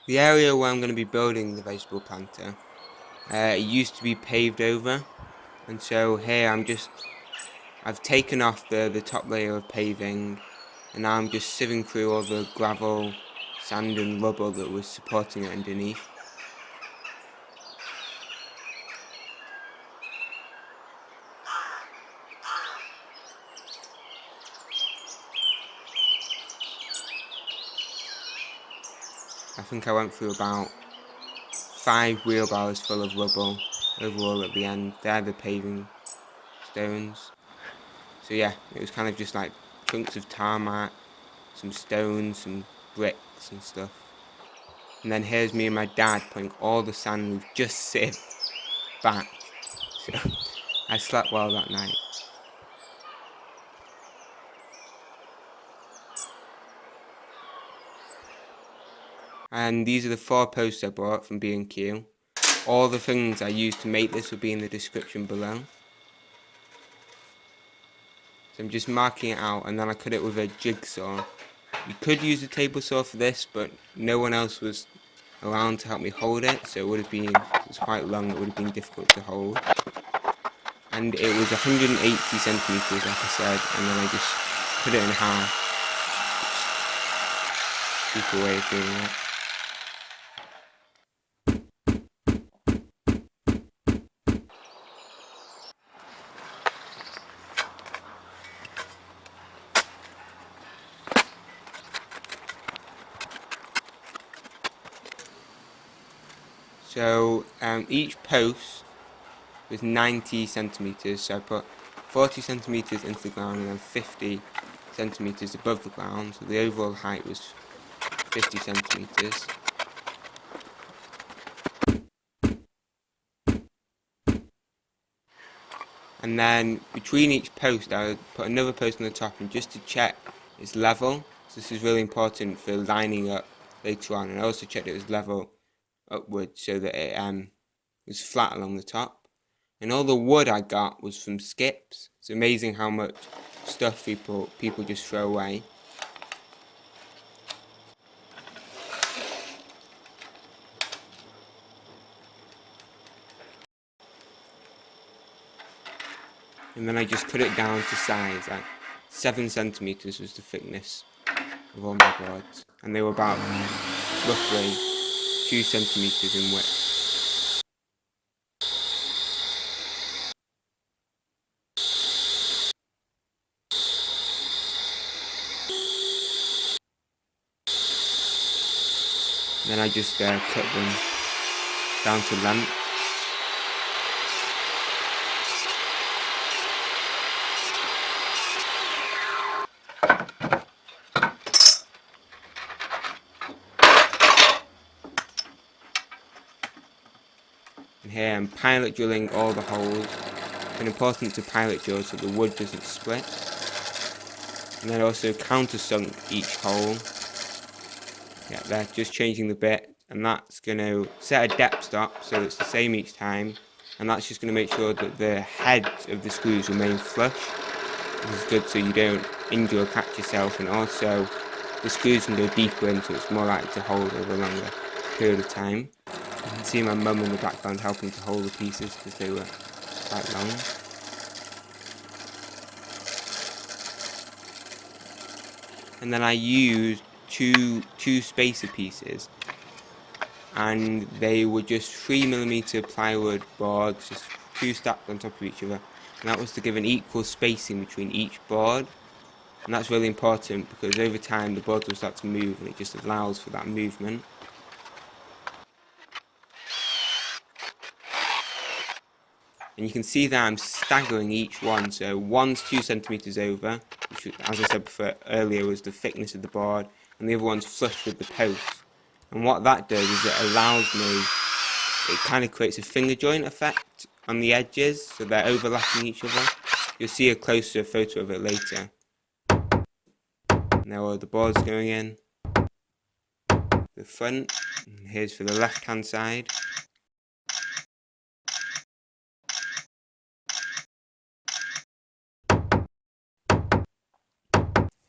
The area where I'm going to be building the vegetable planter, it used to be paved over, and so here I've taken off the top layer of paving, and now I'm just sieving through all the gravel, sand and rubble that was supporting it underneath. I think I went through about 5 wheelbarrows full of rubble overall at the end. They're the paving stones. So yeah, it was kind of just like chunks of tarmac, some stones, some bricks and stuff. And then here's me and my dad putting all the sand we've just sieved back. So I slept well that night. And these are the 4 posts I bought from B&Q. All the things I used to make this will be in the description below. So I'm just marking it out, and then I cut it with a jigsaw. You could use a table saw for this, but no one else was around to help me hold it, so it was quite long, it would have been difficult to hold. And it was 180 centimeters, like I said, and then I just cut it in half. Cheaper way of doing it. So each post was 90 centimeters, so I put 40 centimeters into the ground and then 50 centimeters above the ground, so the overall height was 50 centimeters. And then between each post I would put another post on the top, and just to check it's level, so this is really important for lining up later on, and I also checked it was level upwards so that it was flat along the top. And all the wood I got was from skips. It's amazing how much stuff people just throw away. And then I just cut it down to size, like 7 centimeters was the thickness of all my boards, and they were about roughly 2 centimeters in width. And then I just cut them down to length. And here I'm pilot drilling all the holes. It's important to pilot drill so the wood doesn't split. And then also countersunk each hole. Yeah, they're just changing the bit, and that's going to set a depth stop so it's the same each time, and that's just going to make sure that the heads of the screws remain flush. This is good so you don't injure or catch yourself, and also the screws can go deeper in so it's more likely to hold over a longer period of time. You can see my mum in the background helping to hold the pieces because they were quite long. And then I used two spacer pieces, and they were just 3mm plywood boards, just 2 stacked on top of each other, and that was to give an equal spacing between each board. And that's really important because over time the boards will start to move, and it just allows for that movement. And you can see that I'm staggering each one, so one's 2 centimeters over, which, as I said before, earlier, was the thickness of the board, and the other one's flush with the post. And what that does is it allows me, it kind of creates a finger joint effect on the edges, so they're overlapping each other. You'll see a closer photo of it later. Now all the boards going in the front, and here's for the left hand side.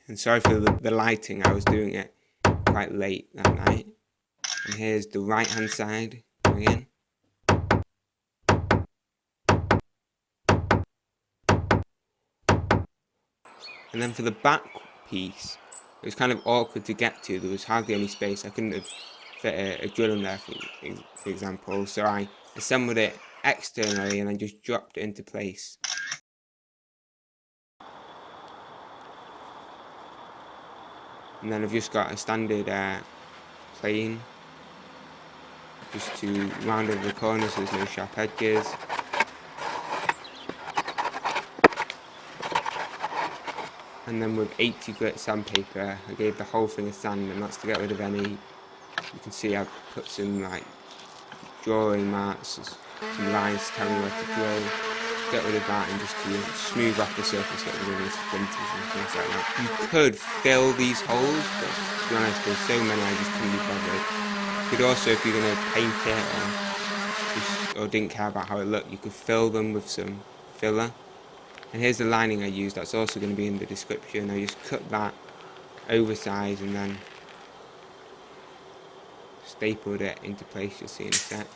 And sorry for the lighting, I was doing it quite late that night. And here's the right hand side going in. And then for the back piece, it was kind of awkward to get to. There was hardly any space. I couldn't have fit a drill in there, for example. So I assembled it externally and then just dropped it into place. And then I've just got a standard plane just to round over the corners so there's no sharp edges. And then with 80 grit sandpaper, I gave the whole thing a sand, and that's to get rid of any, you can see I've put some like drawing marks, some lines to tell me where to drill, get rid of that and just to smooth off the surface, get rid of any splinters and things like that. You could fill these holes, but to be honest, there's so many I just couldn't be bothered. You could also, if you're going to paint it or didn't care about how it looked, you could fill them with some filler. And here's the lining I used, that's also going to be in the description. I just cut that oversized and then stapled it into place, you'll see in a sec.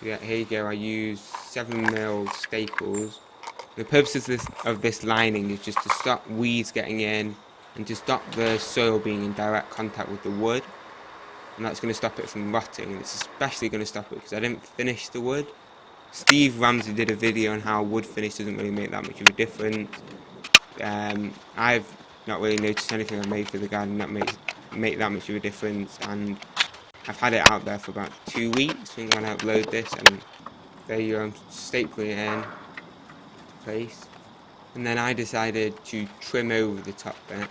Yeah, here you go, I use 7mm staples. The purpose of this lining is just to stop weeds getting in and to stop the soil being in direct contact with the wood. And that's going to stop it from rotting, and it's especially going to stop it because I didn't finish the wood. Steve Ramsey did a video on how wood finish doesn't really make that much of a difference. I've not really noticed anything I've made for the garden that make that much of a difference, and I've had it out there for about 2 weeks when I upload this, and there you go, I'm stapling it in place. And then I decided to trim over the top bit.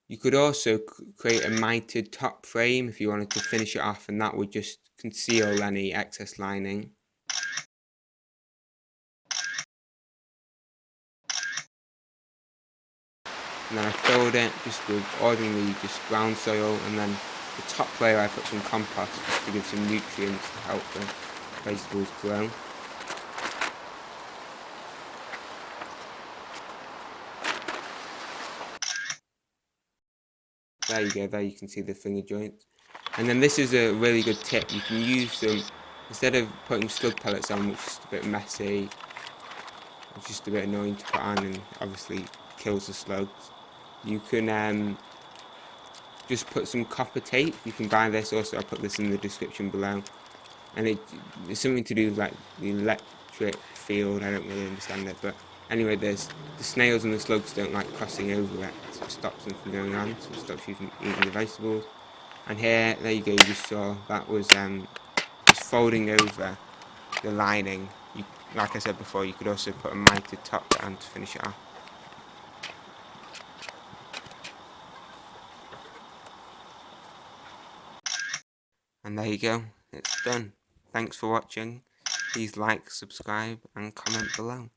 You could also create a mitered top frame if you wanted to finish it off, and that would just conceal any excess lining. And then I filled it just with ordinary just ground soil, and then the top layer I put some compost just to give some nutrients to help the vegetables grow. There you go, there you can see the finger joints. And then this is a really good tip. You can use some, instead of putting slug pellets on, which is a bit messy, it's just a bit annoying to put on and obviously kills the slugs, you can just put some copper tape. You can buy this also, I'll put this in the description below. And it's something to do with like the electric field, I don't really understand it, but anyway, the snails and the slugs don't like crossing over it, so it stops them from going on, so it stops you from eating the vegetables. And here, there you go, you just saw that was just folding over the lining. Like I said before, you could also put a mitered top down to finish it off. And there you go, it's done. Thanks for watching. Please like, subscribe and comment below.